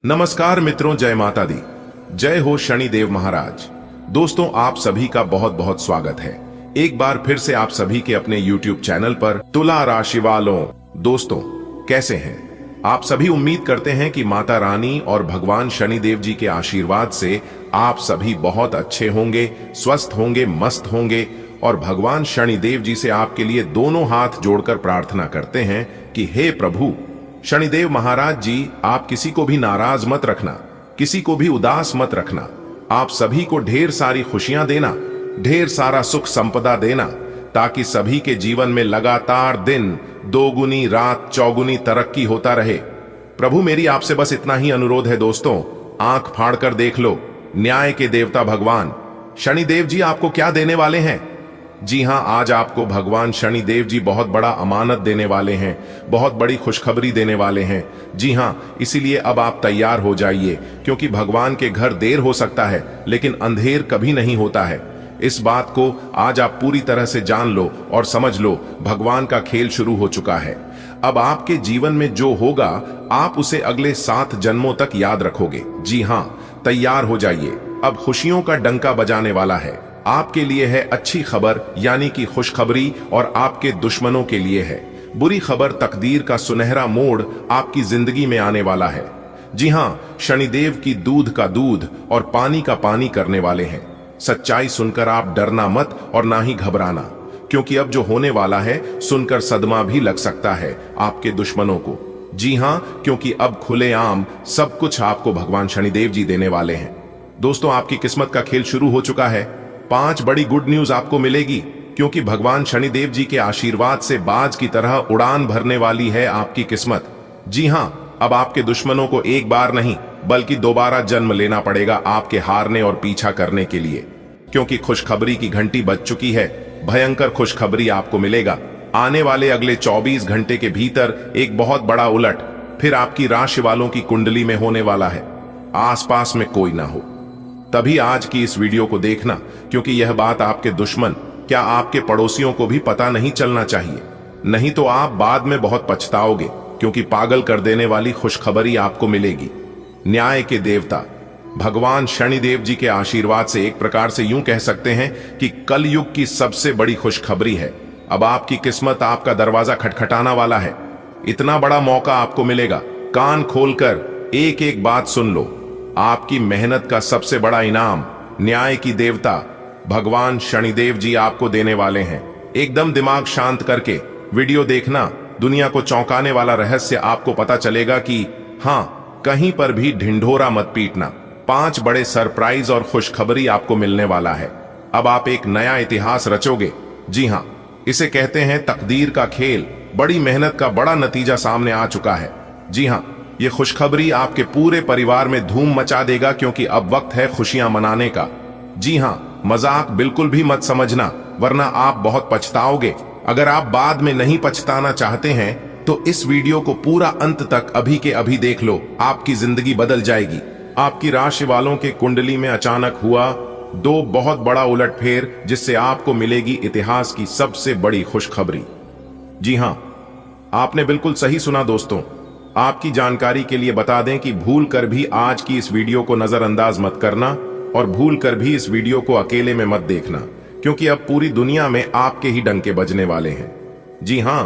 नमस्कार मित्रों, जय माता दी, जय हो शनिदेव महाराज। दोस्तों, आप सभी का बहुत बहुत स्वागत है एक बार फिर से आप सभी के अपने YouTube चैनल पर। तुला राशि वालों, दोस्तों कैसे हैं आप सभी? उम्मीद करते हैं कि माता रानी और भगवान शनिदेव जी के आशीर्वाद से आप सभी बहुत अच्छे होंगे, स्वस्थ होंगे, मस्त होंगे। और भगवान शनिदेव जी से आपके लिए दोनों हाथ जोड़कर प्रार्थना करते हैं कि हे प्रभु शनिदेव महाराज जी, आप किसी को भी नाराज मत रखना, किसी को भी उदास मत रखना। आप सभी को ढेर सारी खुशियां देना, ढेर सारा सुख संपदा देना, ताकि सभी के जीवन में लगातार दिन दोगुनी रात चौगुनी तरक्की होता रहे। प्रभु मेरी आपसे बस इतना ही अनुरोध है दोस्तों, आंख फाड़कर देख लो, न्याय के देवता भगवान शनिदेव जी आपको क्या देने वाले हैं। जी हां, आज आपको भगवान शनिदेव जी बहुत बड़ा अमानत देने वाले हैं, बहुत बड़ी खुशखबरी देने वाले हैं। जी हां, इसीलिए अब आप तैयार हो जाइए, क्योंकि भगवान के घर देर हो सकता है लेकिन अंधेर कभी नहीं होता है। इस बात को आज आप पूरी तरह से जान लो और समझ लो, भगवान का खेल शुरू हो चुका है। अब आपके जीवन में जो होगा आप उसे अगले 7 जन्मों तक याद रखोगे। जी हां, तैयार हो जाइए, अब खुशियों का डंका बजाने वाला है। आपके लिए है अच्छी खबर यानी कि खुशखबरी, और आपके दुश्मनों के लिए है बुरी खबर। तकदीर का सुनहरा मोड़ आपकी जिंदगी में आने वाला है। जी हां, शनिदेव की दूध का दूध और पानी का पानी करने वाले हैं। सच्चाई सुनकर आप डरना मत और ना ही घबराना, क्योंकि अब जो होने वाला है सुनकर सदमा भी लग सकता है आपके दुश्मनों को। जी हां, क्योंकि अब खुलेआम सब कुछ आपको भगवान शनिदेव जी देने वाले हैं। दोस्तों, आपकी किस्मत का खेल शुरू हो चुका है। 5 बड़ी गुड न्यूज आपको मिलेगी, क्योंकि भगवान शनिदेव जी के आशीर्वाद से बाज की तरह उड़ान भरने वाली है आपकी किस्मत। जी हां, अब आपके दुश्मनों को एक बार नहीं बल्कि दोबारा जन्म लेना पड़ेगा आपके हारने और पीछा करने के लिए, क्योंकि खुशखबरी की घंटी बज चुकी है। भयंकर खुशखबरी आपको मिलेगा। आने वाले अगले 24 घंटे के भीतर एक बहुत बड़ा उलट फिर आपकी राशि वालों की कुंडली में होने वाला है। आसपास में कोई ना हो, तभी आज की इस वीडियो को देखना, क्योंकि यह बात आपके दुश्मन, क्या आपके पड़ोसियों को भी पता नहीं चलना चाहिए, नहीं तो आप बाद में बहुत पछताओगे, क्योंकि पागल कर देने वाली खुशखबरी आपको मिलेगी। न्याय के देवता भगवान शनिदेव जी के आशीर्वाद से एक प्रकार से यूं कह सकते हैं कि कलयुग की सबसे बड़ी खुशखबरी है। अब आपकी किस्मत आपका दरवाजा खटखटाना वाला है। इतना बड़ा मौका आपको मिलेगा। कान खोलकर एक एक बात सुन लो। आपकी मेहनत का सबसे बड़ा इनाम न्याय की देवता भगवान शनिदेव जी आपको देने वाले हैं। एकदम दिमाग शांत करके वीडियो देखना, दुनिया को चौंकाने वाला रहस्य आपको पता चलेगा कि हां, कहीं पर भी ढिंढोरा मत पीटना। 5 बड़े सरप्राइज और खुशखबरी आपको मिलने वाला है। अब आप एक नया इतिहास रचोगे। जी हां, इसे कहते हैं तकदीर का खेल। बड़ी मेहनत का बड़ा नतीजा सामने आ चुका है। जी हां, ये खुशखबरी आपके पूरे परिवार में धूम मचा देगा, क्योंकि अब वक्त है खुशियां मनाने का। जी हां, मजाक बिल्कुल भी मत समझना, वरना आप बहुत पछताओगे। अगर आप बाद में नहीं पछताना चाहते हैं तो इस वीडियो को पूरा अंत तक अभी के अभी देख लो, आपकी जिंदगी बदल जाएगी। आपकी राशि वालों के कुंडली में अचानक हुआ 2 बहुत बड़ा उलटफेर, जिससे आपको मिलेगी इतिहास की सबसे बड़ी खुशखबरी। जी हां, आपने बिल्कुल सही सुना दोस्तों। आपकी जानकारी के लिए बता दें कि भूल कर भी आज की इस वीडियो को नजरअंदाज मत करना, और भूल कर भी इस वीडियो को अकेले में मत देखना, क्योंकि अब पूरी दुनिया में आपके ही डंके बजने वाले हैं। जी हां,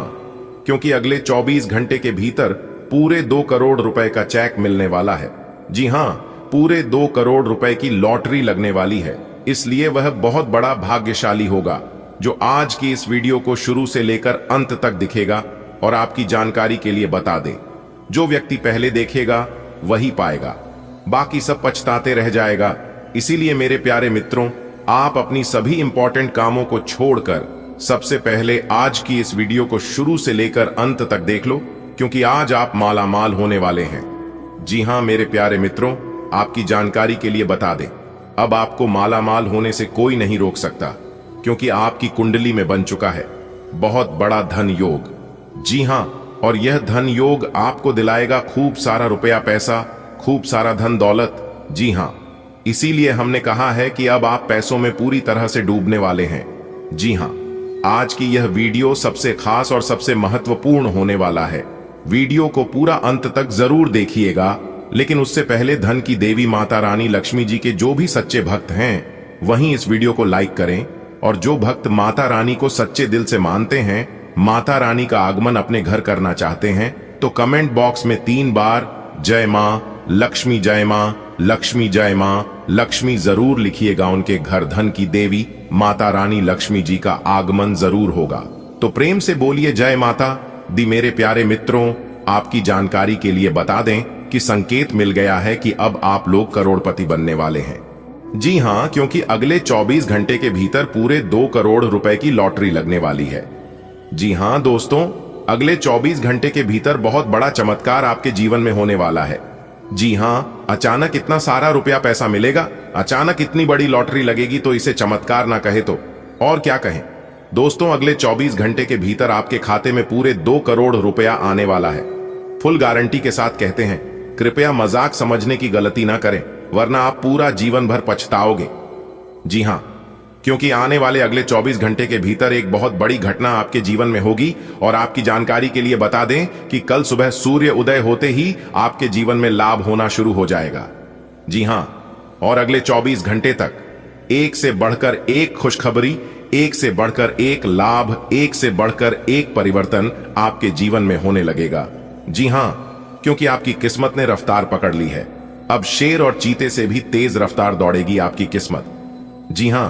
क्योंकि अगले 24 घंटे के भीतर पूरे 2 करोड़ रुपए का चेक मिलने वाला है। जी हां, पूरे 2 करोड़ रुपए की लॉटरी लगने वाली है। इसलिए वह बहुत बड़ा भाग्यशाली होगा जो आज की इस वीडियो को शुरू से लेकर अंत तक दिखेगा। और आपकी जानकारी के लिए बता दें, जो व्यक्ति पहले देखेगा वही पाएगा, बाकी सब पछताते रह जाएगा। इसीलिए मेरे प्यारे मित्रों, आप अपनी सभी इंपॉर्टेंट कामों को छोड़कर सबसे पहले आज की इस वीडियो को शुरू से लेकर अंत तक देख लो, क्योंकि आज आप मालामाल होने वाले हैं। जी हां मेरे प्यारे मित्रों, आपकी जानकारी के लिए बता दें, अब आपको मालामाल होने से कोई नहीं रोक सकता, क्योंकि आपकी कुंडली में बन चुका है बहुत बड़ा धन योग। जी हां, और यह धन योग आपको दिलाएगा खूब सारा रुपया पैसा, खूब सारा धन दौलत। जी हां, इसीलिए हमने कहा है कि अब आप पैसों में पूरी तरह से डूबने वाले हैं। जी हां, आज की यह वीडियो सबसे खास और सबसे महत्वपूर्ण होने वाला है। वीडियो को पूरा अंत तक जरूर देखिएगा लेकिन उससे पहले धन की देवी माता रानी लक्ष्मी जी के जो भी सच्चे भक्त हैं वहीं इस वीडियो को लाइक करें, और जो भक्त माता रानी को सच्चे दिल से मानते हैं, माता रानी का आगमन अपने घर करना चाहते हैं, तो कमेंट बॉक्स में 3 बार जय मां लक्ष्मी, जय मां लक्ष्मी, जय मां लक्ष्मी जरूर लिखिएगा। उनके घर धन की देवी माता रानी लक्ष्मी जी का आगमन जरूर होगा। तो प्रेम से बोलिए जय माता दी। मेरे प्यारे मित्रों, आपकी जानकारी के लिए बता दें कि संकेत मिल गया है कि अब आप लोग करोड़पति बनने वाले हैं। जी हां, क्योंकि अगले 24 घंटे के भीतर पूरे 2 करोड़ रुपए की लॉटरी लगने वाली है। जी हां दोस्तों, अगले 24 घंटे के भीतर बहुत बड़ा चमत्कार आपके जीवन में होने वाला है। जी हां, अचानक इतना सारा रुपया पैसा मिलेगा, अचानक इतनी बड़ी लॉटरी लगेगी, तो इसे चमत्कार ना कहे तो और क्या कहें। दोस्तों, अगले 24 घंटे के भीतर आपके खाते में पूरे 2 करोड़ रुपया आने वाला है। फुल गारंटी के साथ कहते हैं, कृपया मजाक समझने की गलती ना करें, वरना आप पूरा जीवन भर पछताओगे। जी हां, क्योंकि आने वाले अगले 24 घंटे के भीतर एक बहुत बड़ी घटना आपके जीवन में होगी। और आपकी जानकारी के लिए बता दें कि कल सुबह सूर्य उदय होते ही आपके जीवन में लाभ होना शुरू हो जाएगा। जी हां, और अगले 24 घंटे तक एक से बढ़कर एक खुशखबरी, एक से बढ़कर एक लाभ, एक से बढ़कर एक परिवर्तन आपके जीवन में होने लगेगा। जी हां, क्योंकि आपकी किस्मत ने रफ्तार पकड़ ली है। अब शेर और चीते से भी तेज रफ्तार दौड़ेगी आपकी किस्मत। जी हां,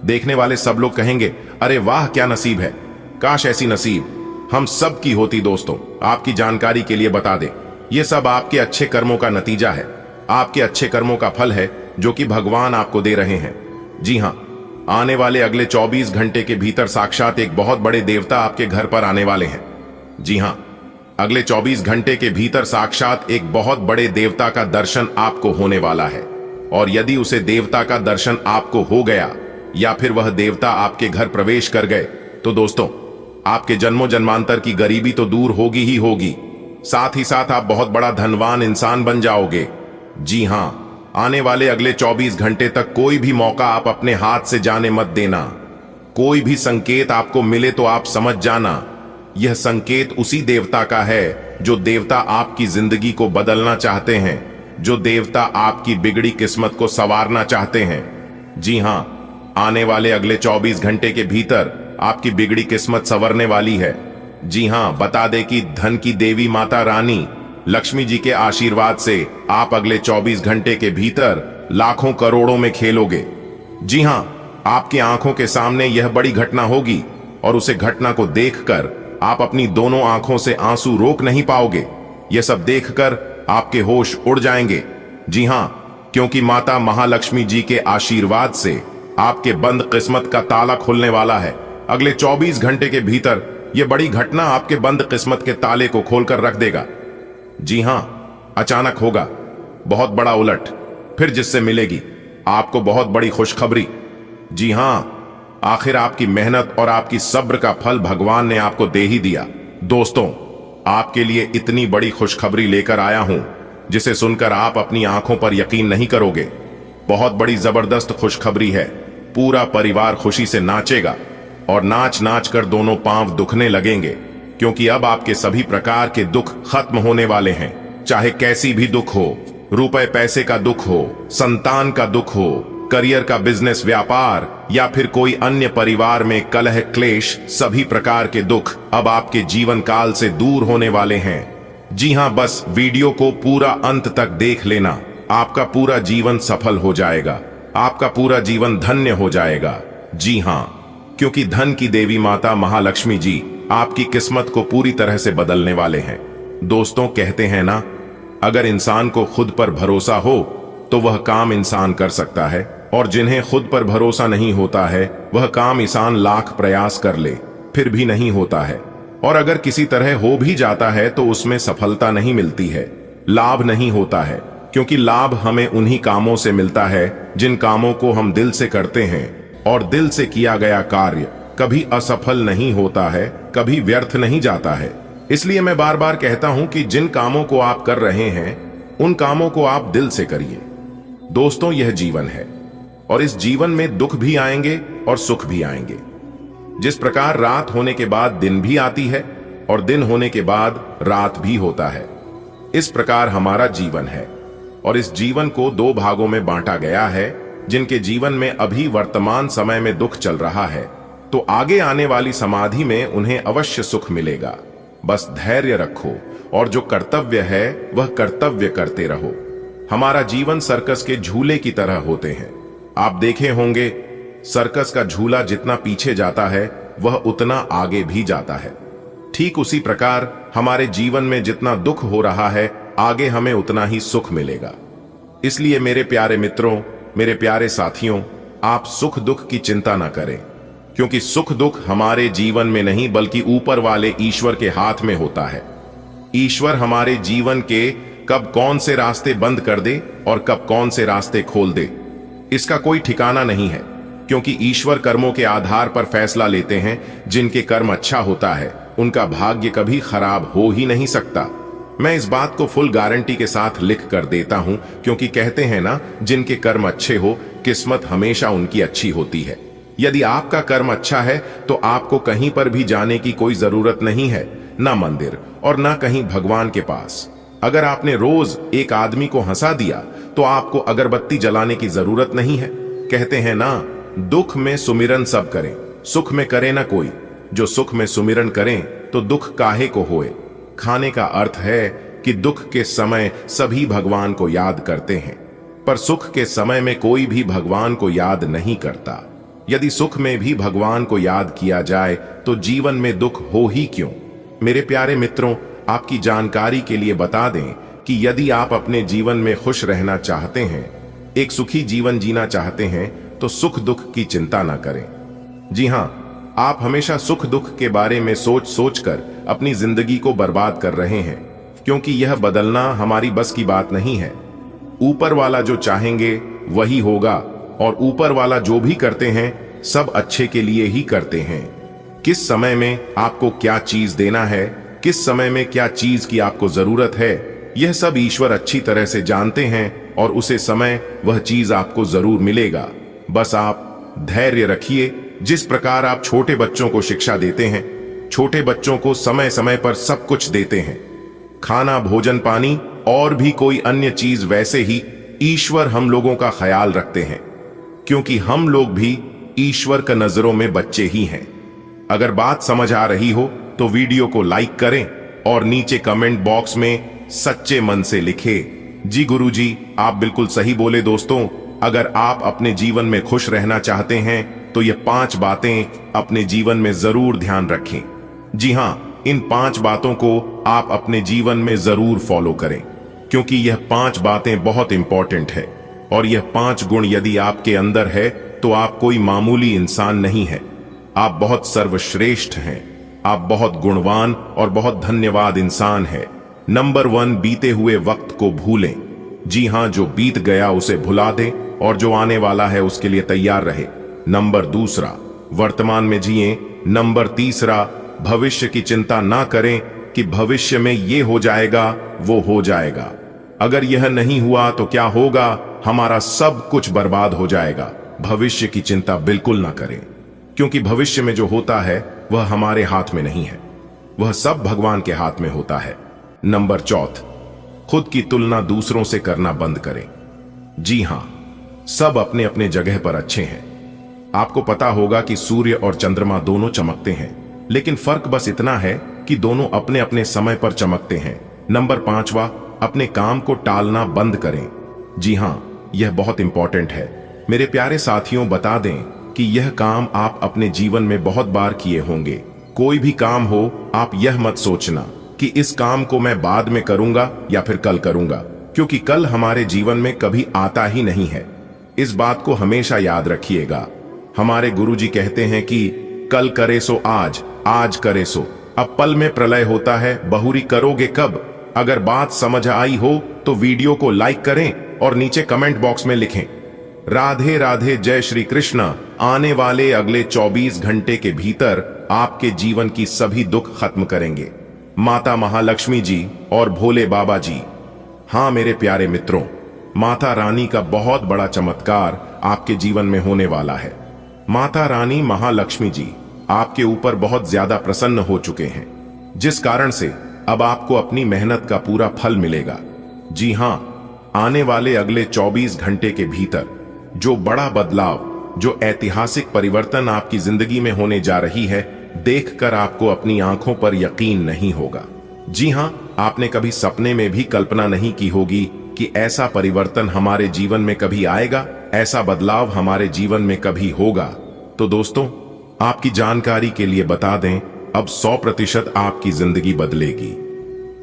देखने वाले सब लोग कहेंगे, अरे वाह क्या नसीब है, काश ऐसी नसीब हम सब की होती। दोस्तों, आपकी जानकारी के लिए बता दें, यह सब आपके अच्छे कर्मों का नतीजा है, आपके अच्छे कर्मों का फल है जो कि भगवान आपको दे रहे हैं। जी हां, आने वाले अगले 24 घंटे के भीतर साक्षात एक बहुत बड़े देवता आपके घर पर आने वाले हैं। जी हां, अगले 24 घंटे के भीतर साक्षात एक बहुत बड़े देवता का दर्शन आपको होने वाला है। और यदि उसे देवता का दर्शन आपको हो गया या फिर वह देवता आपके घर प्रवेश कर गए, तो दोस्तों, आपके जन्मों जन्मांतर की गरीबी तो दूर होगी ही होगी, साथ ही साथ आप बहुत बड़ा धनवान इंसान बन जाओगे। जी हां, आने वाले अगले 24 घंटे तक कोई भी मौका आप अपने हाथ से जाने मत देना। कोई भी संकेत आपको मिले तो आप समझ जाना, यह संकेत उसी देवता का है जो देवता आपकी जिंदगी को बदलना चाहते हैं, जो देवता आपकी बिगड़ी किस्मत को संवारना चाहते हैं। जी हां, आने वाले अगले 24 घंटे के भीतर आपकी बिगड़ी किस्मत संवरने वाली है। जी हां, बता दें कि धन की देवी माता रानी लक्ष्मी जी के आशीर्वाद से आप अगले 24 घंटे के भीतर लाखों करोड़ों में खेलोगे। जी हां, आपकी आंखों के सामने यह बड़ी घटना होगी और उसे घटना को देखकर आप अपनी दोनों आंखों से आंसू रोक नहीं पाओगे। यह सब देखकर आपके होश उड़ जाएंगे। जी हां, क्योंकि माता महालक्ष्मी जी के आशीर्वाद से आपके बंद किस्मत का ताला खुलने वाला है। अगले 24 घंटे के भीतर यह बड़ी घटना आपके बंद किस्मत के ताले को खोलकर रख देगा। जी हां, अचानक होगा बहुत बड़ा उलट, फिर जिससे मिलेगी आपको बहुत बड़ी खुशखबरी। जी हां, आखिर आपकी मेहनत और आपकी सब्र का फल भगवान ने आपको दे ही दिया। दोस्तों, आपके लिए इतनी बड़ी खुशखबरी लेकर आया हूं जिसे सुनकर आप अपनी आंखों पर यकीन नहीं करोगे। बहुत बड़ी जबरदस्त खुशखबरी है। पूरा परिवार खुशी से नाचेगा और नाच नाच कर दोनों पांव दुखने लगेंगे, क्योंकि अब आपके सभी प्रकार के दुख खत्म होने वाले हैं। चाहे कैसी भी दुख हो, रुपए पैसे का दुख हो, संतान का दुख हो, करियर का बिजनेस व्यापार या फिर कोई अन्य परिवार में कलह क्लेश, सभी प्रकार के दुख अब आपके जीवन काल से दूर होने वाले हैं। जी हां, बस वीडियो को पूरा अंत तक देख लेना, आपका पूरा जीवन सफल हो जाएगा, आपका पूरा जीवन धन्य हो जाएगा। जी हां, क्योंकि धन की देवी माता महालक्ष्मी जी आपकी किस्मत को पूरी तरह से बदलने वाले हैं। दोस्तों, कहते हैं ना, अगर इंसान को खुद पर भरोसा हो तो वह काम इंसान कर सकता है, और जिन्हें खुद पर भरोसा नहीं होता है वह काम इंसान लाख प्रयास कर ले फिर भी नहीं होता है। और अगर किसी तरह हो भी जाता है तो उसमें सफलता नहीं मिलती है, लाभ नहीं होता है, क्योंकि लाभ हमें उन्हीं कामों से मिलता है जिन कामों को हम दिल से करते हैं। और दिल से किया गया कार्य कभी असफल नहीं होता है, कभी व्यर्थ नहीं जाता है। इसलिए मैं बार बार कहता हूं कि जिन कामों को आप कर रहे हैं उन कामों को आप दिल से करिए। दोस्तों, यह जीवन है और इस जीवन में दुख भी आएंगे और सुख भी आएंगे। जिस प्रकार रात होने के बाद दिन भी आती है और दिन होने के बाद रात भी होता है, इस प्रकार हमारा जीवन है और इस जीवन को दो भागों में बांटा गया है। जिनके जीवन में अभी वर्तमान समय में दुख चल रहा है तो आगे आने वाली समाधि में उन्हें अवश्य सुख मिलेगा। बस धैर्य रखो और जो कर्तव्य है वह कर्तव्य करते रहो। हमारा जीवन सर्कस के झूले की तरह होते हैं। आप देखे होंगे सर्कस का झूला जितना पीछे जाता है वह उतना आगे भी जाता है। ठीक उसी प्रकार हमारे जीवन में जितना दुख हो रहा है आगे हमें उतना ही सुख मिलेगा। इसलिए मेरे प्यारे मित्रों, मेरे प्यारे साथियों, आप सुख दुख की चिंता ना करें, क्योंकि सुख दुख हमारे जीवन में नहीं बल्कि ऊपर वाले ईश्वर के हाथ में होता है। ईश्वर हमारे जीवन के कब कौन से रास्ते बंद कर दे और कब कौन से रास्ते खोल दे, इसका कोई ठिकाना नहीं है, क्योंकि ईश्वर कर्मों के आधार पर फैसला लेते हैं। जिनके कर्म अच्छा होता है उनका भाग्य कभी खराब हो ही नहीं सकता। मैं इस बात को फुल गारंटी के साथ लिख कर देता हूं, क्योंकि कहते हैं ना, जिनके कर्म अच्छे हो किस्मत हमेशा उनकी अच्छी होती है। यदि आपका कर्म अच्छा है तो आपको कहीं पर भी जाने की कोई जरूरत नहीं है, ना मंदिर और ना कहीं भगवान के पास। अगर आपने रोज एक आदमी को हंसा दिया तो आपको अगरबत्ती जलाने की जरूरत नहीं है। कहते हैं ना, दुख में सुमिरन सब करें, सुख में करे ना कोई। जो सुख में सुमिरन करें तो दुख काहे को होए। खाने का अर्थ है कि दुख के समय सभी भगवान को याद करते हैं, पर सुख के समय में कोई भी भगवान को याद नहीं करता। यदि सुख में भी भगवान को याद किया जाए तो जीवन में दुख हो ही क्यों। मेरे प्यारे मित्रों, आपकी जानकारी के लिए बता दें कि यदि आप अपने जीवन में खुश रहना चाहते हैं, एक सुखी जीवन जीना चाहते हैं, तो सुख दुख की चिंता ना करें। जी हां, आप हमेशा सुख दुख के बारे में सोच सोच कर अपनी जिंदगी को बर्बाद कर रहे हैं, क्योंकि यह बदलना हमारी बस की बात नहीं है। ऊपर वाला जो चाहेंगे वही होगा, और ऊपर वाला जो भी करते हैं सब अच्छे के लिए ही करते हैं। किस समय में आपको क्या चीज देना है, किस समय में क्या चीज की आपको जरूरत है, यह सब ईश्वर अच्छी तरह से जानते हैं और उसे समय वह चीज आपको जरूर मिलेगा। बस आप धैर्य रखिए। जिस प्रकार आप छोटे बच्चों को शिक्षा देते हैं, छोटे बच्चों को समय समय पर सब कुछ देते हैं, खाना, भोजन, पानी और भी कोई अन्य चीज, वैसे ही ईश्वर हम लोगों का ख्याल रखते हैं, क्योंकि हम लोग भी ईश्वर का नजरों में बच्चे ही हैं। अगर बात समझ आ रही हो तो वीडियो को लाइक करें और नीचे कमेंट बॉक्स में सच्चे मन से लिखें, जी गुरुजी आप बिल्कुल सही बोले। दोस्तों, अगर आप अपने जीवन में खुश रहना चाहते हैं तो ये 5 बातें अपने जीवन में जरूर ध्यान रखें। जी हां, इन 5 बातों को आप अपने जीवन में जरूर फॉलो करें, क्योंकि यह 5 बातें बहुत इंपॉर्टेंट है। और यह 5 गुण यदि आपके अंदर है तो आप कोई मामूली इंसान नहीं है, आप बहुत सर्वश्रेष्ठ हैं, आप बहुत गुणवान और बहुत धन्यवाद इंसान है। नंबर 1, बीते हुए वक्त को भूलें। जी हां, जो बीत गया उसे भुला दें और जो आने वाला है उसके लिए तैयार रहे। नंबर 2, वर्तमान में जिएं। नंबर 3, भविष्य की चिंता ना करें कि भविष्य में ये हो जाएगा वो हो जाएगा। अगर यह नहीं हुआ तो क्या होगा, हमारा सब कुछ बर्बाद हो जाएगा। भविष्य की चिंता बिल्कुल ना करें, क्योंकि भविष्य में जो होता है वह हमारे हाथ में नहीं है, वह सब भगवान के हाथ में होता है। नंबर 4, खुद की तुलना दूसरों से करना बंद करें। जी हां, सब अपने अपने जगह पर अच्छे हैं। आपको पता होगा कि सूर्य और चंद्रमा दोनों चमकते हैं, लेकिन फर्क बस इतना है कि दोनों अपने अपने समय पर चमकते हैं। नंबर 5, अपने काम को टालना बंद करें। जी हां, यह बहुत इंपॉर्टेंट है। मेरे प्यारे साथियों, बता दें कि यह काम आप अपने जीवन में बहुत बार किए होंगे। कोई भी काम हो, आप यह मत सोचना कि इस काम को मैं बाद में करूंगा या फिर कल करूंगा, क्योंकि कल हमारे जीवन में कभी आता ही नहीं है। इस बात को हमेशा याद रखिएगा। हमारे गुरुजी कहते हैं कि कल करे सो आज, आज करे सो अब पल में प्रलय होता है, बहुरी करोगे कब। अगर बात समझ आई हो तो वीडियो को लाइक करें और नीचे कमेंट बॉक्स में लिखें, राधे राधे, जय श्री कृष्ण। आने वाले अगले 24 घंटे के भीतर आपके जीवन की सभी दुख खत्म करेंगे माता महालक्ष्मी जी और भोले बाबा जी। हां मेरे प्यारे मित्रों, माता रानी का बहुत बड़ा चमत्कार आपके जीवन में होने वाला है। माता रानी महालक्ष्मी जी आपके ऊपर बहुत ज्यादा प्रसन्न हो चुके हैं, जिस कारण से अब आपको अपनी मेहनत का पूरा फल मिलेगा। जी हां, आने वाले अगले 24 घंटे के भीतर जो बड़ा बदलाव, जो ऐतिहासिक परिवर्तन आपकी जिंदगी में होने जा रही है, देखकर आपको अपनी आंखों पर यकीन नहीं होगा। जी हां, आपने कभी सपने में भी कल्पना नहीं की होगी कि ऐसा परिवर्तन हमारे जीवन में कभी आएगा, ऐसा बदलाव हमारे जीवन में कभी होगा। तो दोस्तों, आपकी जानकारी के लिए बता दें, अब 100% आपकी जिंदगी बदलेगी।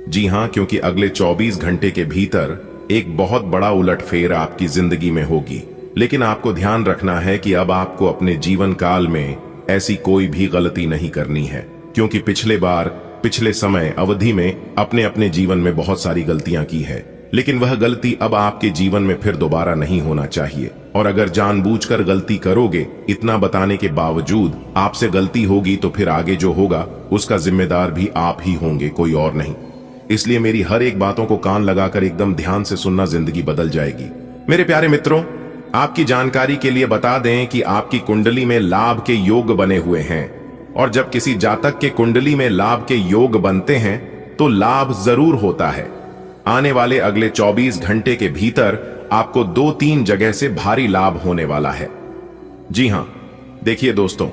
जी हां, क्योंकि अगले 24 घंटे के भीतर एक बहुत बड़ा उलटफेर आपकी जिंदगी में होगी। लेकिन आपको ध्यान रखना है कि अब आपको अपने जीवन काल में ऐसी कोई भी गलती नहीं करनी है, क्योंकि पिछले समय अवधि में अपने जीवन में बहुत सारी गलतियां की है, लेकिन वह गलती अब आपके जीवन में फिर दोबारा नहीं होना चाहिए। और अगर जानबूझकर गलती करोगे, इतना बताने के बावजूद आपसे गलती होगी, तो फिर आगे जो होगा उसका जिम्मेदार भी आप ही होंगे, कोई और नहीं। इसलिए मेरी हर एक बातों को कान लगाकर एकदम ध्यान से सुनना, जिंदगी बदल जाएगी। मेरे प्यारे मित्रों, आपकी जानकारी के लिए बता दें कि आपकी कुंडली में लाभ के योग बने हुए हैं, और जब किसी जातक के कुंडली में लाभ के योग बनते हैं तो लाभ जरूर होता है। आने वाले अगले 24 घंटे के भीतर आपको 2-3 जगह से भारी लाभ होने वाला है। जी हां, देखिए दोस्तों,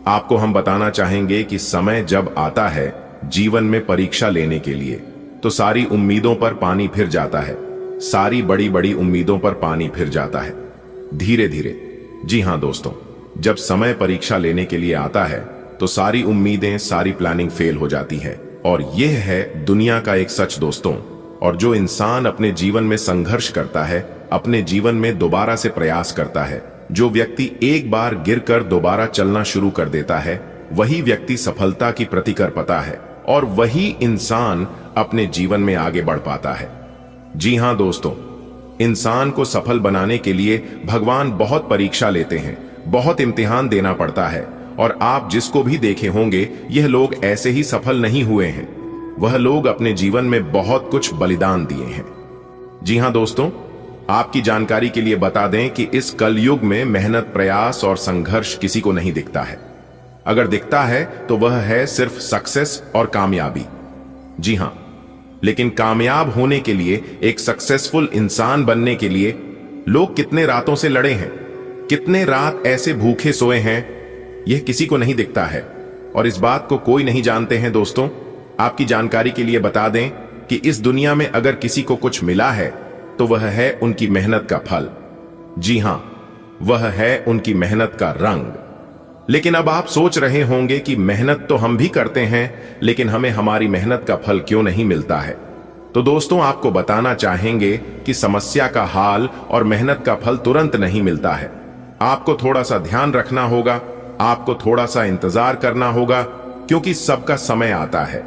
आपको हम बताना चाहेंगे कि समय जब आता है जीवन में परीक्षा लेने के लिए, तो सारी उम्मीदों पर पानी फिर जाता है। सारी बड़ी बड़ी उम्मीदों पर पानी फिर जाता है धीरे धीरे। जी हां दोस्तों, जब समय परीक्षा लेने के लिए आता है तो सारी उम्मीदें, सारी प्लानिंग फेल हो जाती है। और यह है दुनिया का एक सच दोस्तों। और जो इंसान अपने जीवन में संघर्ष करता है, अपने जीवन में दोबारा से प्रयास करता है, जो व्यक्ति एक बार गिरकर दोबारा चलना शुरू कर देता है, वही व्यक्ति सफलता की प्रति कर पाता है, और वही इंसान अपने जीवन में आगे बढ़ पाता है। जी हां दोस्तों, इंसान को सफल बनाने के लिए भगवान बहुत परीक्षा लेते हैं, बहुत इम्तिहान देना पड़ता है। और आप जिसको भी देखे होंगे, यह लोग ऐसे ही सफल नहीं हुए हैं। वह लोग अपने जीवन में बहुत कुछ बलिदान दिए हैं। जी हां दोस्तों, आपकी जानकारी के लिए बता दें कि इस कलयुग में मेहनत, प्रयास और संघर्ष किसी को नहीं दिखता है। अगर दिखता है तो वह है सिर्फ सक्सेस और कामयाबी। जी हां, लेकिन कामयाब होने के लिए, एक सक्सेसफुल इंसान बनने के लिए लोग कितने रातों से लड़े हैं, कितने रात ऐसे भूखे सोए हैं, यह किसी को नहीं दिखता है। और इस बात को कोई नहीं जानते हैं दोस्तों। आपकी जानकारी के लिए बता दें कि इस दुनिया में अगर किसी को कुछ मिला है तो वह है उनकी मेहनत का फल। जी हां, वह है उनकी मेहनत का रंग। लेकिन अब आप सोच रहे होंगे कि मेहनत तो हम भी करते हैं, लेकिन हमें हमारी मेहनत का फल क्यों नहीं मिलता है। तो दोस्तों, आपको बताना चाहेंगे कि समस्या का हाल और मेहनत का फल तुरंत नहीं मिलता है। आपको थोड़ा सा ध्यान रखना होगा, आपको थोड़ा सा इंतजार करना होगा, क्योंकि सबका समय आता है।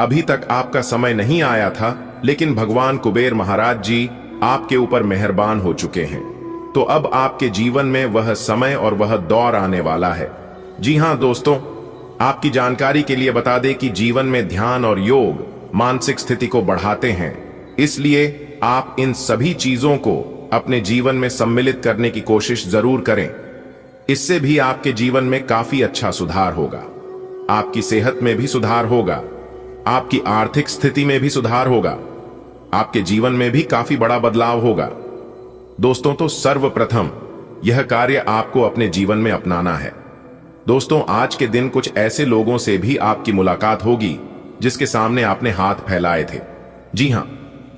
अभी तक आपका समय नहीं आया था, लेकिन भगवान कुबेर महाराज जी आपके ऊपर मेहरबान हो चुके हैं। तो अब आपके जीवन में वह समय और वह दौर आने वाला है। जी हां दोस्तों, आपकी जानकारी के लिए बता दें कि जीवन में ध्यान और योग मानसिक स्थिति को बढ़ाते हैं। इसलिए आप इन सभी चीजों को अपने जीवन में सम्मिलित करने की कोशिश जरूर करें। इससे भी आपके जीवन में काफी अच्छा सुधार होगा। आपकी सेहत में भी सुधार होगा, आपकी आर्थिक स्थिति में भी सुधार होगा, आपके जीवन में भी काफी बड़ा बदलाव होगा। दोस्तों, तो सर्वप्रथम यह कार्य आपको अपने जीवन में अपनाना है। दोस्तों, आज के दिन कुछ ऐसे लोगों से भी आपकी मुलाकात होगी जिसके सामने आपने हाथ फैलाए थे। जी हां,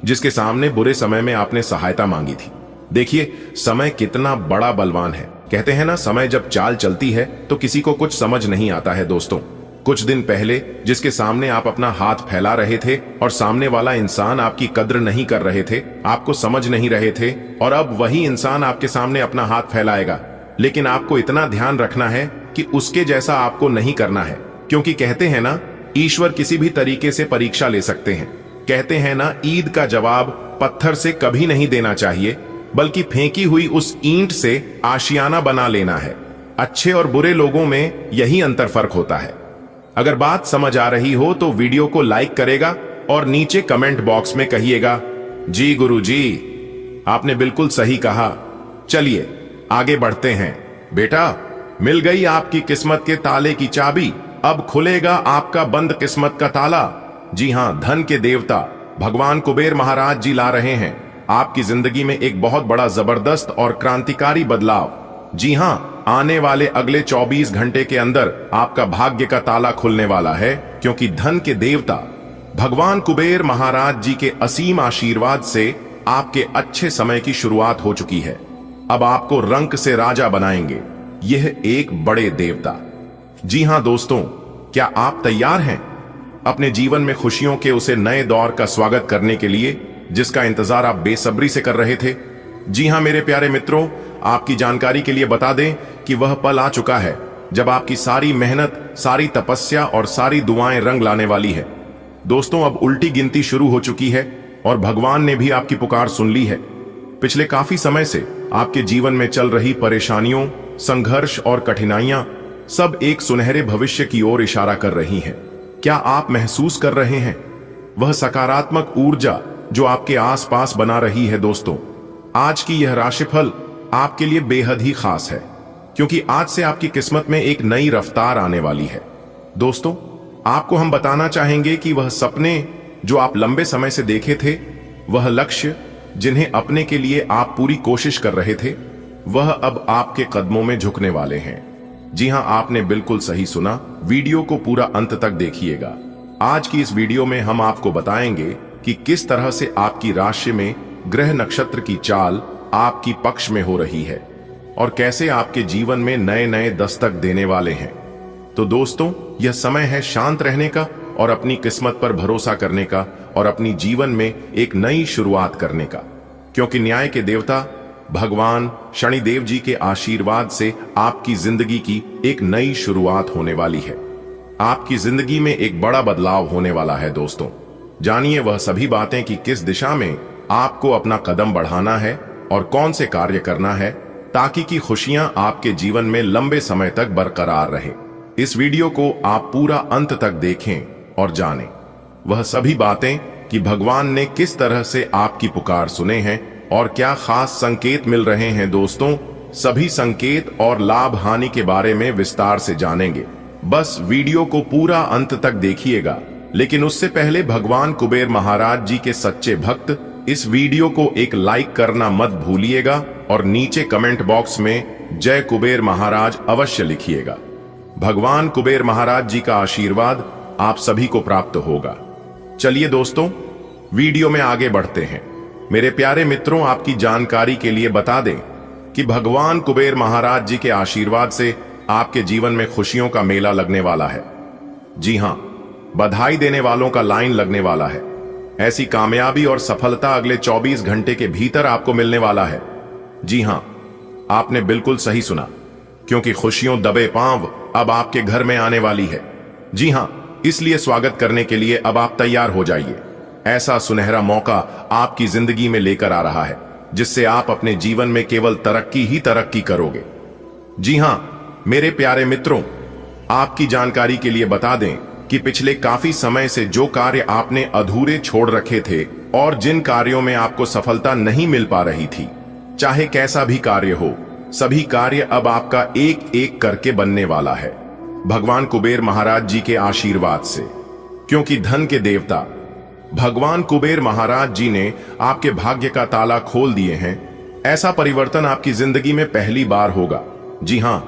जिसके सामने बुरे समय में आपने सहायता मांगी थी। देखिए, समय कितना बड़ा बलवान है। कहते हैं ना, समय जब चाल चलती है तो किसी को कुछ समझ नहीं आता है। दोस्तों, कुछ दिन पहले जिसके सामने आप अपना हाथ फैला रहे थे और सामने वाला इंसान आपकी कद्र नहीं कर रहे थे, आपको समझ नहीं रहे थे, और अब वही इंसान आपके सामने अपना हाथ फैलाएगा। लेकिन आपको इतना ध्यान रखना है कि उसके जैसा आपको नहीं करना है, क्योंकि कहते हैं ना, ईश्वर किसी भी तरीके से परीक्षा ले सकते हैं। कहते हैं ना, ईद का जवाब पत्थर से कभी नहीं देना चाहिए, बल्कि फेंकी हुई उस ईंट से आशियाना बना लेना है। अच्छे और बुरे लोगों में यही अंतर फर्क होता है। अगर बात समझ आ रही हो तो वीडियो को लाइक करेगा और नीचे कमेंट बॉक्स में कहिएगा, जी गुरुजी, आपने बिल्कुल सही कहा। चलिए आगे बढ़ते हैं। बेटा, मिल गई आपकी किस्मत के ताले की चाबी, अब खुलेगा आपका बंद किस्मत का ताला। जी हां, धन के देवता भगवान कुबेर महाराज जी ला रहे हैं आपकी जिंदगी में एक बहुत बड़ा जबरदस्त और क्रांतिकारी बदलाव। जी हां, आने वाले अगले 24 घंटे के अंदर आपका भाग्य का ताला खुलने वाला है, क्योंकि धन के देवता भगवान कुबेर महाराज जी के असीम आशीर्वाद से आपके अच्छे समय की शुरुआत हो चुकी है। अब आपको रंक से राजा बनाएंगे यह एक बड़े देवता। जी हां दोस्तों, क्या आप तैयार हैं अपने जीवन में खुशियों के उसे नए दौर का स्वागत करने के लिए जिसका इंतजार आप बेसब्री से कर रहे थे? जी हां मेरे प्यारे मित्रों, आपकी जानकारी के लिए बता दें कि वह पल आ चुका है जब आपकी सारी मेहनत, सारी तपस्या और सारी दुआएं रंग लाने वाली है। दोस्तों, अब उल्टी गिनती शुरू हो चुकी है और भगवान ने भी आपकी पुकार सुन ली है। पिछले काफी समय से आपके जीवन में चल रही परेशानियों, संघर्ष और कठिनाइयां सब एक सुनहरे भविष्य की ओर इशारा कर रही हैं। क्या आप महसूस कर रहे हैं वह सकारात्मक ऊर्जा जो आपके आसपास बना रही है? दोस्तों, आज की यह राशिफल आपके लिए बेहद ही खास है, क्योंकि आज से आपकी किस्मत में एक नई रफ्तार आने वाली है। दोस्तों, आपको हम बताना चाहेंगे कि वह सपने जो आप लंबे समय से देखे थे, वह लक्ष्य जिन्हें अपने के लिए आप पूरी कोशिश कर रहे थे, वह अब आपके कदमों में झुकने वाले हैं। जी हां, आपने बिल्कुल सही सुना। वीडियो को पूरा अंत तक देखिएगा। आज की इस वीडियो में हम आपको बताएंगे कि किस तरह से आपकी राशि में ग्रह नक्षत्र की चाल आपकी पक्ष में हो रही है और कैसे आपके जीवन में नए नए दस्तक देने वाले हैं। तो दोस्तों, यह समय है शांत रहने का और अपनी किस्मत पर भरोसा करने का और अपनी जीवन में एक नई शुरुआत करने का, क्योंकि न्याय के देवता भगवान शनिदेव जी के आशीर्वाद से आपकी जिंदगी की एक नई शुरुआत होने वाली है। आपकी जिंदगी में एक बड़ा बदलाव होने वाला है। दोस्तों, जानिए वह सभी बातें कि किस दिशा में आपको अपना कदम बढ़ाना है और कौन से कार्य करना है ताकि की खुशियां आपके जीवन में लंबे समय तक बरकरार रहे। इस वीडियो को आप पूरा अंत तक देखें और जानें वह सभी बातें कि भगवान ने किस तरह से आपकी पुकार सुने हैं और क्या खास संकेत मिल रहे हैं। दोस्तों, सभी संकेत और लाभ हानि के बारे में विस्तार से जानेंगे। बस वीडियो को पूरा अंत तक देखिएगा। लेकिन उससे पहले भगवान कुबेर महाराज जी के सच्चे भक्त इस वीडियो को एक लाइक करना मत भूलिएगा और नीचे कमेंट बॉक्स में जय कुबेर महाराज अवश्य लिखिएगा। भगवान कुबेर महाराज जी का आशीर्वाद आप सभी को प्राप्त होगा। चलिए दोस्तों, वीडियो में आगे बढ़ते हैं। मेरे प्यारे मित्रों, आपकी जानकारी के लिए बता दें कि भगवान कुबेर महाराज जी के आशीर्वाद से आपके जीवन में खुशियों का मेला लगने वाला है। जी हां, बधाई देने वालों का लाइन लगने वाला है। ऐसी कामयाबी और सफलता अगले 24 घंटे के भीतर आपको मिलने वाला है। जी हां, आपने बिल्कुल सही सुना, क्योंकि खुशियों दबे पांव अब आपके घर में आने वाली है। जी हां, इसलिए स्वागत करने के लिए अब आप तैयार हो जाइए। ऐसा सुनहरा मौका आपकी जिंदगी में लेकर आ रहा है जिससे आप अपने जीवन में केवल तरक्की ही तरक्की करोगे। जी हां मेरे प्यारे मित्रों, आपकी जानकारी के लिए बता दें कि पिछले काफी समय से जो कार्य आपने अधूरे छोड़ रखे थे और जिन कार्यों में आपको सफलता नहीं मिल पा रही थी, चाहे कैसा भी कार्य हो, सभी कार्य अब आपका एक एक करके बनने वाला है भगवान कुबेर महाराज जी के आशीर्वाद से। क्योंकि धन के देवता भगवान कुबेर महाराज जी ने आपके भाग्य का ताला खोल दिए हैं। ऐसा परिवर्तन आपकी जिंदगी में पहली बार होगा। जी हां,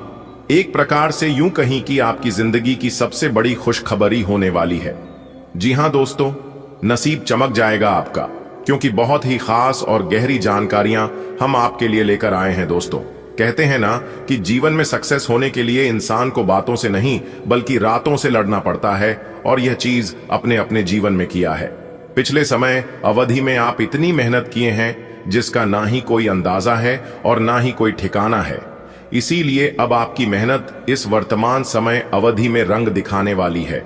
एक प्रकार से यूं कहीं कि आपकी जिंदगी की सबसे बड़ी खुशखबरी होने वाली है। जी हां दोस्तों, नसीब चमक जाएगा आपका, क्योंकि बहुत ही खास और गहरी जानकारियां हम आपके लिए लेकर आए हैं। दोस्तों, कहते हैं ना कि जीवन में सक्सेस होने के लिए इंसान को बातों से नहीं बल्कि रातों से लड़ना पड़ता है, और यह चीज अपने अपने जीवन में किया है। पिछले समय अवधि में आप इतनी मेहनत किए हैं जिसका ना ही कोई अंदाजा है और ना ही कोई ठिकाना है। इसीलिए अब आपकी मेहनत इस वर्तमान समय अवधि में रंग दिखाने वाली है।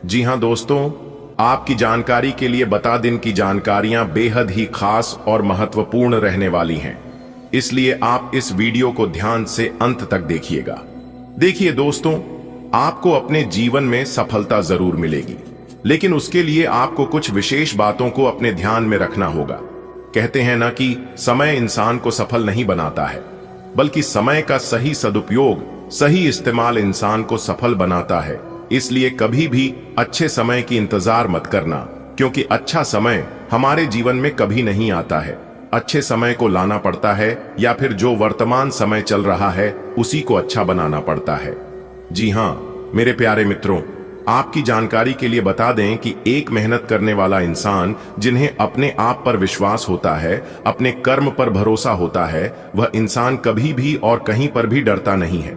जी हां दोस्तों, आपकी जानकारी के लिए बता दिन की जानकारियां बेहद ही खास और महत्वपूर्ण रहने वाली हैं, इसलिए आप इस वीडियो को ध्यान से अंत तक देखिएगा। देखिए दोस्तों, आपको अपने जीवन में सफलता जरूर मिलेगी, लेकिन उसके लिए आपको कुछ विशेष बातों को अपने ध्यान में रखना होगा। कहते हैं ना कि समय इंसान को सफल नहीं बनाता है, बल्कि समय का सही सदुपयोग, सही इस्तेमाल इंसान को सफल बनाता है। इसलिए कभी भी अच्छे समय की इंतजार मत करना, क्योंकि अच्छा समय हमारे जीवन में कभी नहीं आता है। अच्छे समय को लाना पड़ता है, या फिर जो वर्तमान समय चल रहा है उसी को अच्छा बनाना पड़ता है। जी हाँ मेरे प्यारे मित्रों, आपकी जानकारी के लिए बता दें कि एक मेहनत करने वाला इंसान, जिन्हें अपने आप पर विश्वास होता है, अपने कर्म पर भरोसा होता है, वह इंसान कभी भी और कहीं पर भी डरता नहीं है।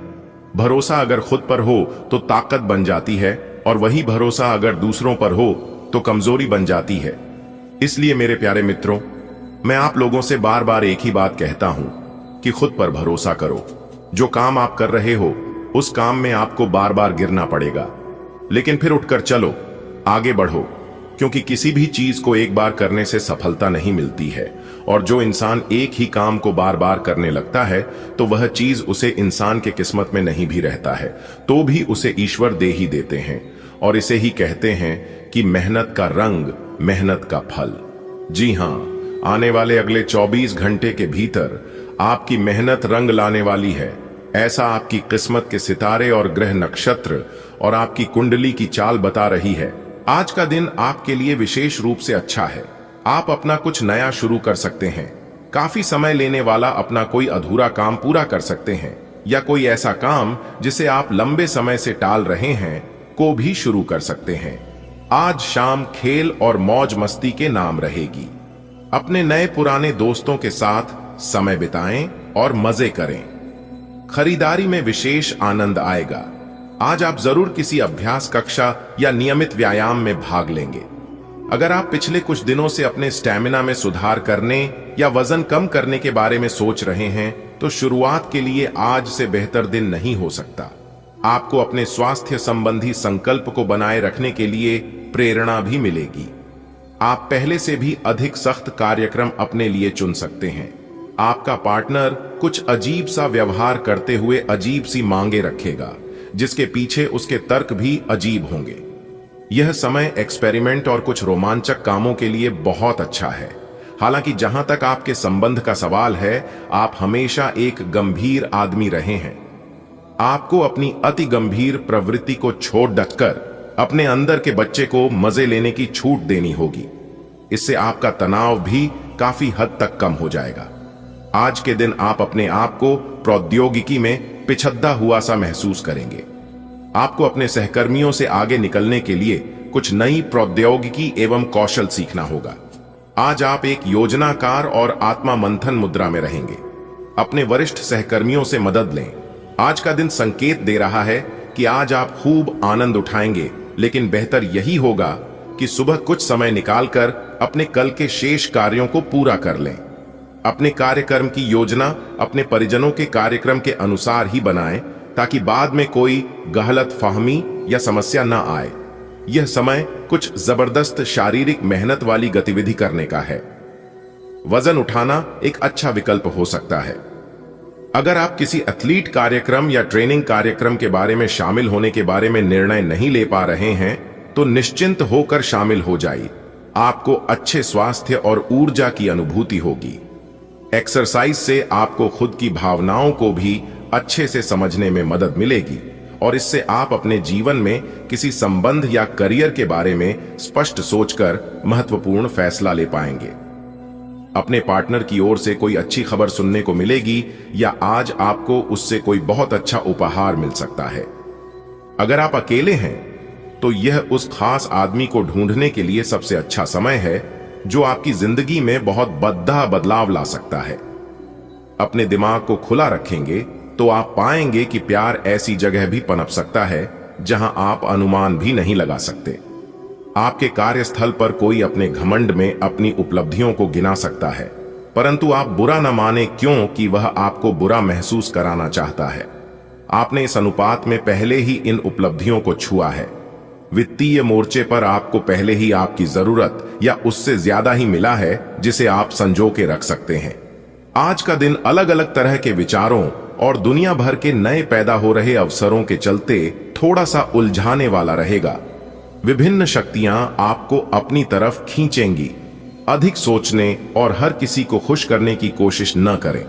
भरोसा अगर खुद पर हो तो ताकत बन जाती है, और वही भरोसा अगर दूसरों पर हो तो कमजोरी बन जाती है। इसलिए मेरे प्यारे मित्रों, मैं आप लोगों से बार बार एक ही बात कहता हूं कि खुद पर भरोसा करो। जो काम आप कर रहे हो उस काम में आपको बार बार गिरना पड़ेगा, लेकिन फिर उठकर चलो, आगे बढ़ो, क्योंकि किसी भी चीज को एक बार करने से सफलता नहीं मिलती है। और जो इंसान एक ही काम को बार बार करने लगता है तो वह चीज उसे इंसान के किस्मत में नहीं भी रहता है तो भी उसे ईश्वर दे ही देते हैं। और इसे ही कहते हैं कि मेहनत का रंग, मेहनत का फल। जी हाँ, आने वाले अगले 24 घंटे के भीतर आपकी मेहनत रंग लाने वाली है। ऐसा आपकी किस्मत के सितारे और ग्रह नक्षत्र और आपकी कुंडली की चाल बता रही है। आज का दिन आपके लिए विशेष रूप से अच्छा है। आप अपना कुछ नया शुरू कर सकते हैं। काफी समय लेने वाला अपना कोई अधूरा काम पूरा कर सकते हैं, या कोई ऐसा काम जिसे आप लंबे समय से टाल रहे हैं को भी शुरू कर सकते हैं। आज शाम खेल और मौज मस्ती के नाम रहेगी। अपने नए पुराने दोस्तों के साथ समय बिताएं और मजे करें। खरीदारी में विशेष आनंद आएगा। आज आप जरूर किसी अभ्यास कक्षा या नियमित व्यायाम में भाग लेंगे। अगर आप पिछले कुछ दिनों से अपने स्टैमिना में सुधार करने या वजन कम करने के बारे में सोच रहे हैं तो शुरुआत के लिए आज से बेहतर दिन नहीं हो सकता। आपको अपने स्वास्थ्य संबंधी संकल्प को बनाए रखने के लिए प्रेरणा भी मिलेगी। आप पहले से भी अधिक सख्त कार्यक्रम अपने लिए चुन सकते हैं। आपका पार्टनर कुछ अजीब सा व्यवहार करते हुए अजीब सी मांगे रखेगा, जिसके पीछे उसके तर्क भी अजीब होंगे। यह समय एक्सपेरिमेंट और कुछ रोमांचक कामों के लिए बहुत अच्छा है। हालांकि जहां तक आपके संबंध का सवाल है, आप हमेशा एक गंभीर आदमी रहे हैं। आपको अपनी अति गंभीर प्रवृत्ति को छोड़ डटकर अपने अंदर के बच्चे को मजे लेने की छूट देनी होगी। इससे आपका तनाव भी काफी हद तक कम हो जाएगा। आज के दिन आप अपने आप को प्रौद्योगिकी में पिछड़ा हुआ सा महसूस करेंगे। आपको अपने सहकर्मियों से आगे निकलने के लिए कुछ नई प्रौद्योगिकी एवं कौशल सीखना होगा। आज आप एक योजनाकार और आत्मा मंथन मुद्रा में रहेंगे। अपने वरिष्ठ सहकर्मियों से मदद लें। आज का दिन संकेत दे रहा है कि आज आप खूब आनंद उठाएंगे, लेकिन बेहतर यही होगा कि सुबह कुछ समय निकालकर अपने कल के शेष कार्यों को पूरा कर लें। अपने कार्यक्रम की योजना अपने परिजनों के कार्यक्रम के अनुसार ही बनाएं, ताकि बाद में कोई गलत फहमी या समस्या न आए। यह समय कुछ जबरदस्त शारीरिक मेहनत वाली गतिविधि करने का है। वजन उठाना एक अच्छा विकल्प हो सकता है। अगर आप किसी एथलीट कार्यक्रम या ट्रेनिंग कार्यक्रम के बारे में शामिल होने के बारे में निर्णय नहीं ले पा रहे हैं तो निश्चिंत होकर शामिल हो जाइए। आपको अच्छे स्वास्थ्य और ऊर्जा की अनुभूति होगी। एक्सरसाइज से आपको खुद की भावनाओं को भी अच्छे से समझने में मदद मिलेगी और इससे आप अपने जीवन में किसी संबंध या करियर के बारे में स्पष्ट सोचकर महत्वपूर्ण फैसला ले पाएंगे। अपने पार्टनर की ओर से कोई अच्छी खबर सुनने को मिलेगी या आज आपको उससे कोई बहुत अच्छा उपहार मिल सकता है। अगर आप अकेले हैं तो यह उस खास आदमी को ढूंढने के लिए सबसे अच्छा समय है जो आपकी जिंदगी में बहुत बड़ा बदलाव ला सकता है। अपने दिमाग को खुला रखेंगे तो आप पाएंगे कि प्यार ऐसी जगह भी पनप सकता है जहां आप अनुमान भी नहीं लगा सकते। आपके कार्यस्थल पर कोई अपने घमंड में अपनी उपलब्धियों को गिना सकता है, परंतु आप बुरा न माने क्यों कि वह आपको बुरा महसूस कराना चाहता है। आपने इस अनुपात में पहले ही इन उपलब्धियों को छुआ है। वित्तीय मोर्चे पर आपको पहले ही आपकी जरूरत या उससे ज्यादा ही मिला है जिसे आप संजो के रख सकते हैं। आज का दिन अलग अलग तरह के विचारों और दुनिया भर के नए पैदा हो रहे अवसरों के चलते थोड़ा सा उलझाने वाला रहेगा। विभिन्न शक्तियां आपको अपनी तरफ खींचेंगी। अधिक सोचने और हर किसी को खुश करने की कोशिश न करें।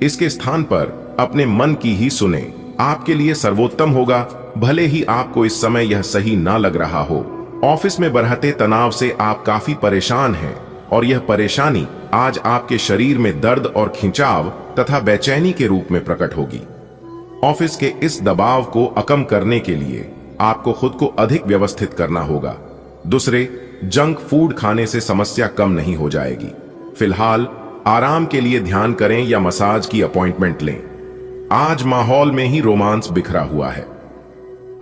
इसके स्थान पर अपने मन की ही सुने। आपके लिए सर्वोत्तम होगा भले ही आपको इस समय यह सही ना लग रहा हो। ऑफिस में बढ़ते तनाव से आप काफी परेशान हैं और यह परेशानी आज आपके शरीर में दर्द और खिंचाव तथा बेचैनी के रूप में प्रकट होगी। ऑफिस के इस दबाव को कम करने के लिए आपको खुद को अधिक व्यवस्थित करना होगा। दूसरे, जंक फूड खाने से समस्या कम नहीं हो जाएगी। फिलहाल आराम के लिए ध्यान करें या मसाज की अपॉइंटमेंट लें। आज माहौल में ही रोमांस बिखरा हुआ है।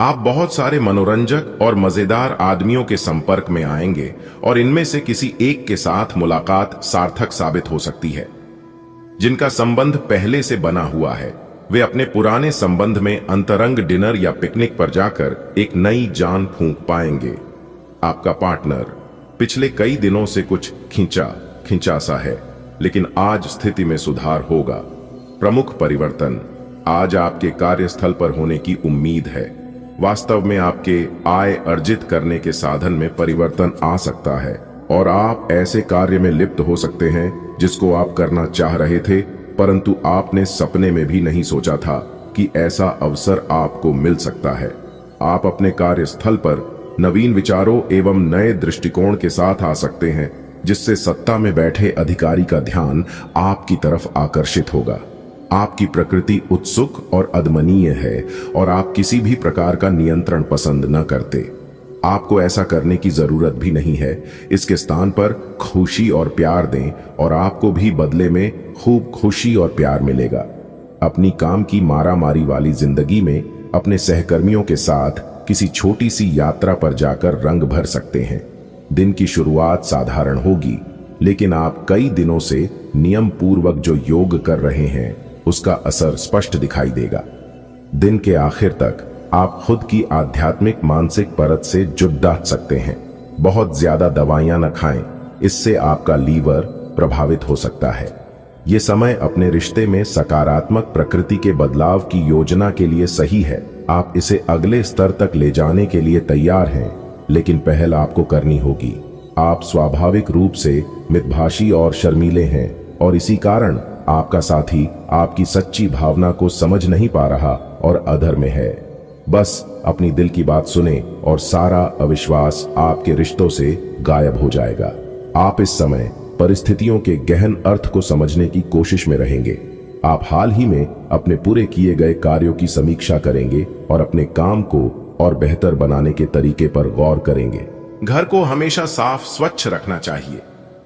आप बहुत सारे मनोरंजक और मजेदार आदमियों के संपर्क में आएंगे और इनमें से किसी एक के साथ मुलाकात सार्थक साबित हो सकती है। जिनका संबंध पहले से बना हुआ है वे अपने पुराने संबंध में अंतरंग डिनर या पिकनिक पर जाकर एक नई जान फूंक पाएंगे। आपका पार्टनर पिछले कई दिनों से कुछ खिंचा सा है, लेकिन आज स्थिति में सुधार होगा। प्रमुख परिवर्तन आज आपके कार्यस्थल पर होने की उम्मीद है। वास्तव में आपके आय अर्जित करने के साधन में परिवर्तन आ सकता है और आप ऐसे कार्य में लिप्त हो सकते हैं जिसको आप करना चाह रहे थे, परंतु आपने सपने में भी नहीं सोचा था कि ऐसा अवसर आपको मिल सकता है। आप अपने कार्यस्थल पर नवीन विचारों एवं नए दृष्टिकोण के साथ आ सकते हैं, जिससे सत्ता में बैठे अधिकारी का ध्यान आपकी तरफ आकर्षित होगा। आपकी प्रकृति उत्सुक और अदमनीय है और आप किसी भी प्रकार का नियंत्रण पसंद न करते। आपको ऐसा करने की जरूरत भी नहीं है। इसके स्थान पर खुशी और प्यार दें और आपको भी बदले में खूब खुशी और प्यार मिलेगा। अपनी काम की मारामारी वाली जिंदगी में अपने सहकर्मियों के साथ किसी छोटी सी यात्रा पर जाकर रंग भर सकते हैं। दिन की शुरुआत साधारण होगी, लेकिन आप कई दिनों से नियम पूर्वक जो योग कर रहे हैं उसका असर स्पष्ट दिखाई देगा। दिन के आखिर तक आप खुद की आध्यात्मिक मानसिक परत से जुड़ सकते हैं। बहुत ज्यादा दवाइयां न खाएं, इससे आपका लीवर प्रभावित हो सकता है। ये समय अपने रिश्ते में सकारात्मक प्रकृति के बदलाव की योजना के लिए सही है। आप इसे अगले स्तर तक ले जाने के लिए तैयार हैं, लेकिन पहल आपको करनी होगी। आप स्वाभाविक रूप से मितभाषी और शर्मीले हैं और इसी कारण आपका साथी आपकी सच्ची भावना को समझ नहीं पा रहा और अधर में है। बस अपनी दिल की बात सुने और सारा अविश्वास आपके रिश्तों से गायब हो जाएगा। आप इस समय परिस्थितियों के गहन अर्थ को समझने की कोशिश में रहेंगे। आप हाल ही में अपने पूरे किए गए कार्यों की समीक्षा करेंगे और अपने काम को और बेहतर बनाने के तरीके पर गौर करेंगे। घर को हमेशा साफ स्वच्छ रखना चाहिए।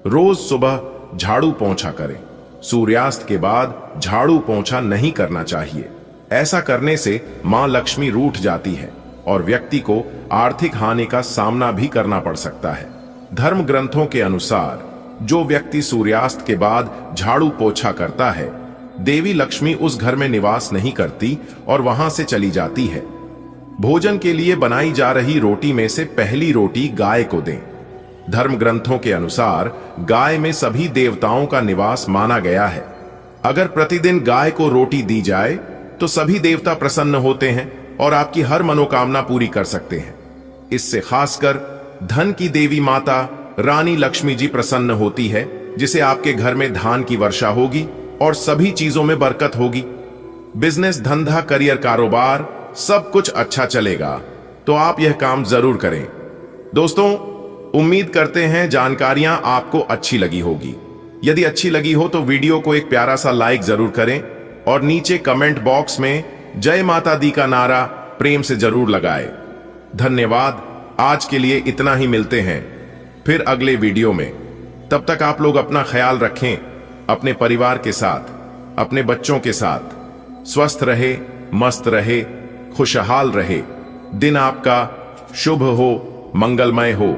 रोज सुबह झाड़ू पोंछा करें। सूर्यास्त के बाद झाड़ू पोंछा नहीं करना चाहिए। ऐसा करने से मां लक्ष्मी रूठ जाती है और व्यक्ति को आर्थिक हानि का सामना भी करना पड़ सकता है। धर्म ग्रंथों के अनुसार जो व्यक्ति सूर्यास्त के बाद झाड़ू पोछा करता है, देवी लक्ष्मी उस घर में निवास नहीं करती और वहां से चली जाती है। भोजन के लिए बनाई जा रही रोटी में से पहली रोटी गाय को दें। धर्म ग्रंथों के अनुसार गाय में सभी देवताओं का निवास माना गया है। अगर प्रतिदिन गाय को रोटी दी जाए तो सभी देवता प्रसन्न होते हैं और आपकी हर मनोकामना पूरी कर सकते हैं। इससे खासकर धन की देवी माता रानी लक्ष्मी जी प्रसन्न होती है, जिसे आपके घर में धान की वर्षा होगी और सभी चीजों में बरकत होगी। बिजनेस, धंधा, करियर, कारोबार सब कुछ अच्छा चलेगा, तो आप यह काम जरूर करें। दोस्तों, उम्मीद करते हैं जानकारियां आपको अच्छी लगी होगी। यदि अच्छी लगी हो तो वीडियो को एक प्यारा सा लाइक जरूर करें और नीचे कमेंट बॉक्स में जय माता दी का नारा प्रेम से जरूर लगाएं। धन्यवाद। आज के लिए इतना ही। मिलते हैं फिर अगले वीडियो में। तब तक आप लोग अपना ख्याल रखें, अपने परिवार के साथ, अपने बच्चों के साथ। स्वस्थ रहे, मस्त रहे, खुशहाल रहे। दिन आपका शुभ हो, मंगलमय हो।